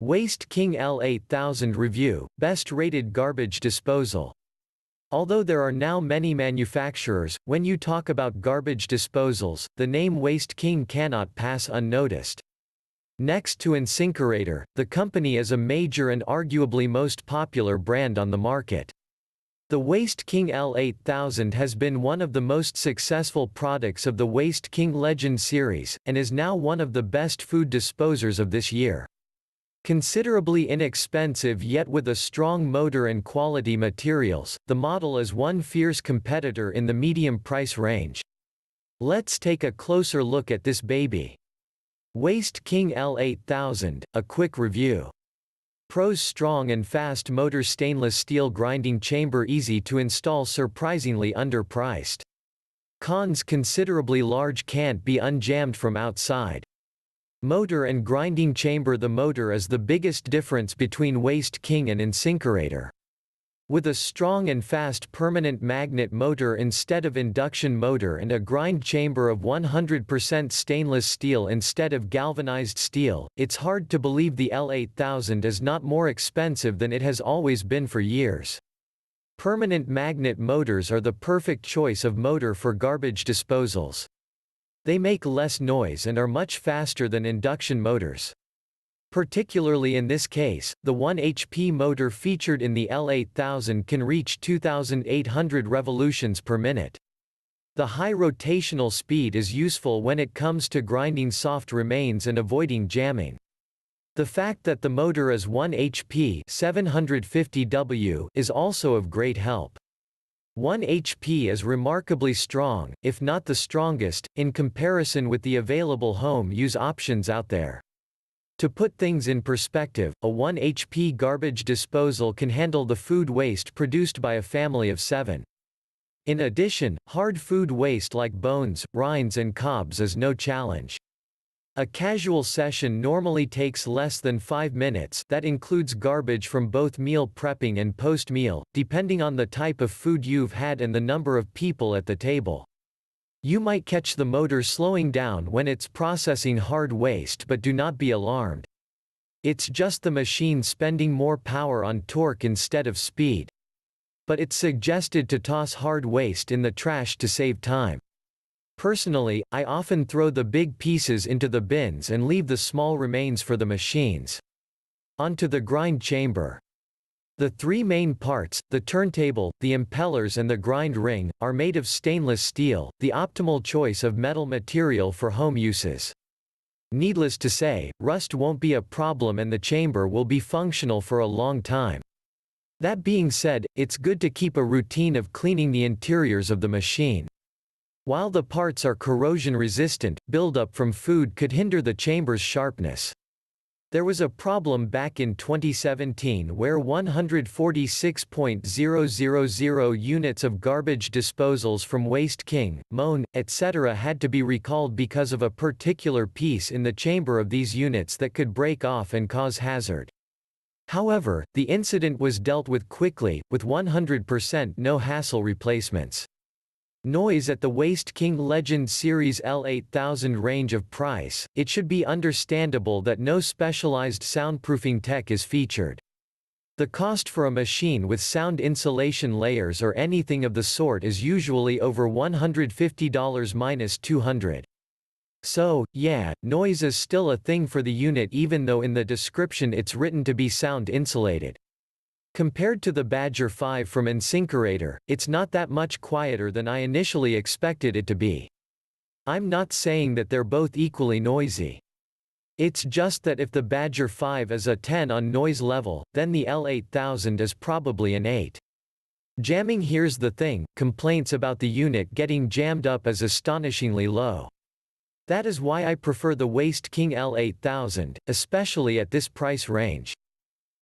Waste King L8000 Review, Best Rated Garbage Disposal. Although there are now many manufacturers, when you talk about garbage disposals, the name Waste King cannot pass unnoticed. Next to InSinkErator, the company is a major and arguably most popular brand on the market. The Waste King L8000 has been one of the most successful products of the Waste King Legend series, and is now one of the best food disposers of this year. Considerably inexpensive yet with a strong motor and quality materials, the model is one fierce competitor in the medium price range. Let's take a closer look at this baby. Waste King L8000, a quick review. Pros: strong and fast motor, stainless steel grinding chamber, easy to install, surprisingly underpriced. Cons: considerably large, can't be unjammed from outside. Motor and grinding chamber: the motor is the biggest difference between Waste King and InSinkErator. With a strong and fast permanent magnet motor instead of induction motor and a grind chamber of 100% stainless steel instead of galvanized steel, it's hard to believe the L8000 is not more expensive than it has always been for years. Permanent magnet motors are the perfect choice of motor for garbage disposals. They make less noise and are much faster than induction motors. Particularly in this case, the 1 HP motor featured in the L8000 can reach 2,800 revolutions per minute. The high rotational speed is useful when it comes to grinding soft remains and avoiding jamming. The fact that the motor is 1 HP 750 W is also of great help. 1 HP is remarkably strong, if not the strongest, in comparison with the available home use options out there. To put things in perspective, a 1 HP garbage disposal can handle the food waste produced by a family of 7. In addition, hard food waste like bones, rinds and cobs is no challenge. A casual session normally takes less than 5 minutes. That includes garbage from both meal prepping and post-meal, depending on the type of food you've had and the number of people at the table. You might catch the motor slowing down when it's processing hard waste, but do not be alarmed. It's just the machine spending more power on torque instead of speed. But it's suggested to toss hard waste in the trash to save time. Personally, I often throw the big pieces into the bins and leave the small remains for the machines. Onto the grind chamber. The three main parts, the turntable, the impellers and the grind ring, are made of stainless steel, the optimal choice of metal material for home uses. Needless to say, rust won't be a problem and the chamber will be functional for a long time. That being said, it's good to keep a routine of cleaning the interiors of the machine. While the parts are corrosion resistant, buildup from food could hinder the chamber's sharpness. There was a problem back in 2017 where 146,000 units of garbage disposals from Waste King, Moan, etc. had to be recalled because of a particular piece in the chamber of these units that could break off and cause hazard. However, the incident was dealt with quickly, with 100% no-hassle replacements. Noise: at the Waste King Legend Series L8000 range of price, it should be understandable that no specialized soundproofing tech is featured. The cost for a machine with sound insulation layers or anything of the sort is usually over $150 minus $200. So, yeah, noise is still a thing for the unit even though in the description it's written to be sound insulated. Compared to the Badger 5 from InSinkErator, it's not that much quieter than I initially expected it to be. I'm not saying that they're both equally noisy. It's just that if the Badger 5 is a 10 on noise level, then the L8000 is probably an 8. Jamming: here's the thing, complaints about the unit getting jammed up is astonishingly low. That is why I prefer the Waste King L8000, especially at this price range.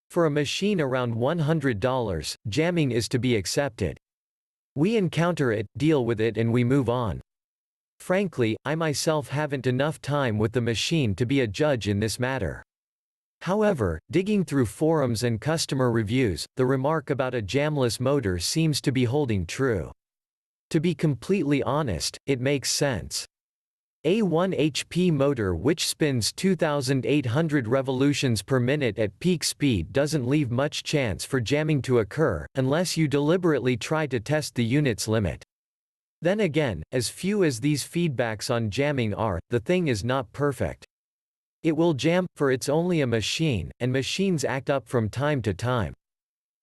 For a machine around $100, jamming is to be accepted. We encounter it, deal with it and we move on. Frankly, I myself haven't enough time with the machine to be a judge in this matter. However, digging through forums and customer reviews, the remark about a jamless motor seems to be holding true. To be completely honest, it makes sense. A 1 HP motor which spins 2,800 revolutions per minute at peak speed doesn't leave much chance for jamming to occur, unless you deliberately try to test the unit's limit. Then again, as few as these feedbacks on jamming are, the thing is not perfect. It will jam, for it's only a machine, and machines act up from time to time.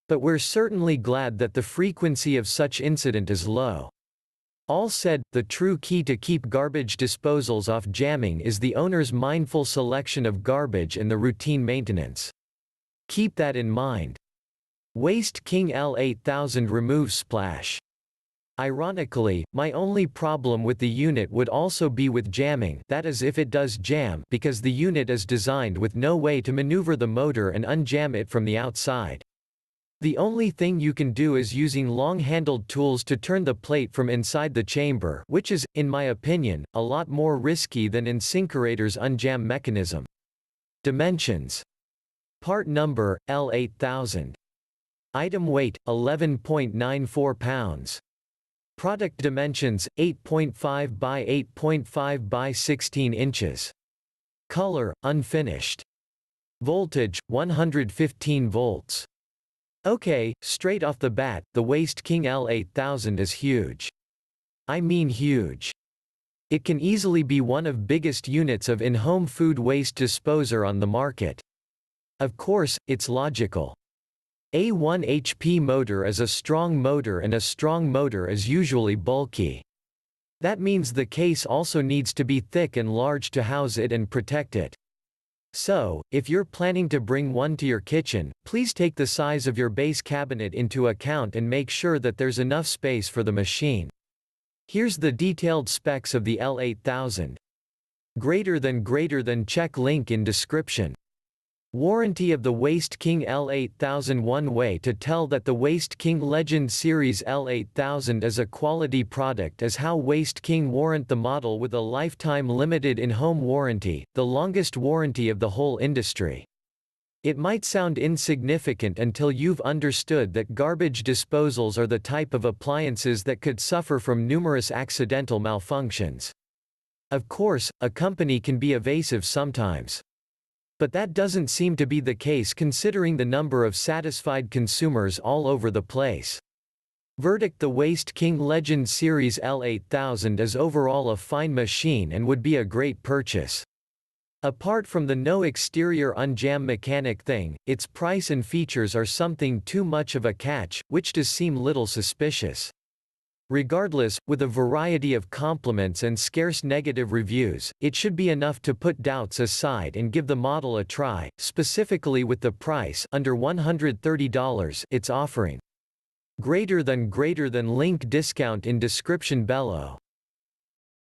But we're certainly glad that the frequency of such incident is low. All said, the true key to keep garbage disposals off jamming is the owner's mindful selection of garbage and the routine maintenance. Keep that in mind. Waste King L8000 Remove Splash. Ironically, my only problem with the unit would also be with jamming, that is if it does jam, because the unit is designed with no way to maneuver the motor and unjam it from the outside. The only thing you can do is using long-handled tools to turn the plate from inside the chamber, which is, in my opinion, a lot more risky than Incinerator's unjam mechanism. Dimensions. Part number, L8000. Item weight, 11.94 pounds. Product dimensions, 8.5 by 8.5 by 16 inches. Color, unfinished. Voltage, 115 volts. Okay, straight off the bat, the Waste King L8000 is huge. I mean huge. It can easily be one of biggest units of in-home food waste disposer on the market. Of course, it's logical. A 1 HP motor is a strong motor and a strong motor is usually bulky. That means the case also needs to be thick and large to house it and protect it. So, if you're planning to bring one to your kitchen, please take the size of your base cabinet into account and make sure that there's enough space for the machine. Here's the detailed specs of the L8000. Greater than check link in description. Warranty of the Waste King L8000. One way to tell that the Waste King Legend Series L8000 is a quality product is how Waste King warrant the model with a lifetime limited in-home warranty, the longest warranty of the whole industry. It might sound insignificant until you've understood that garbage disposals are the type of appliances that could suffer from numerous accidental malfunctions. Of course, a company can be evasive sometimes. But that doesn't seem to be the case considering the number of satisfied consumers all over the place. Verdict: the Waste King Legend Series L8000 is overall a fine machine and would be a great purchase. Apart from the no exterior unjam mechanic thing, its price and features are something too much of a catch, which does seem little suspicious. Regardless, with a variety of compliments and scarce negative reviews, it should be enough to put doubts aside and give the model a try, specifically with the price under $130 it's offering. Greater than link discount in description below.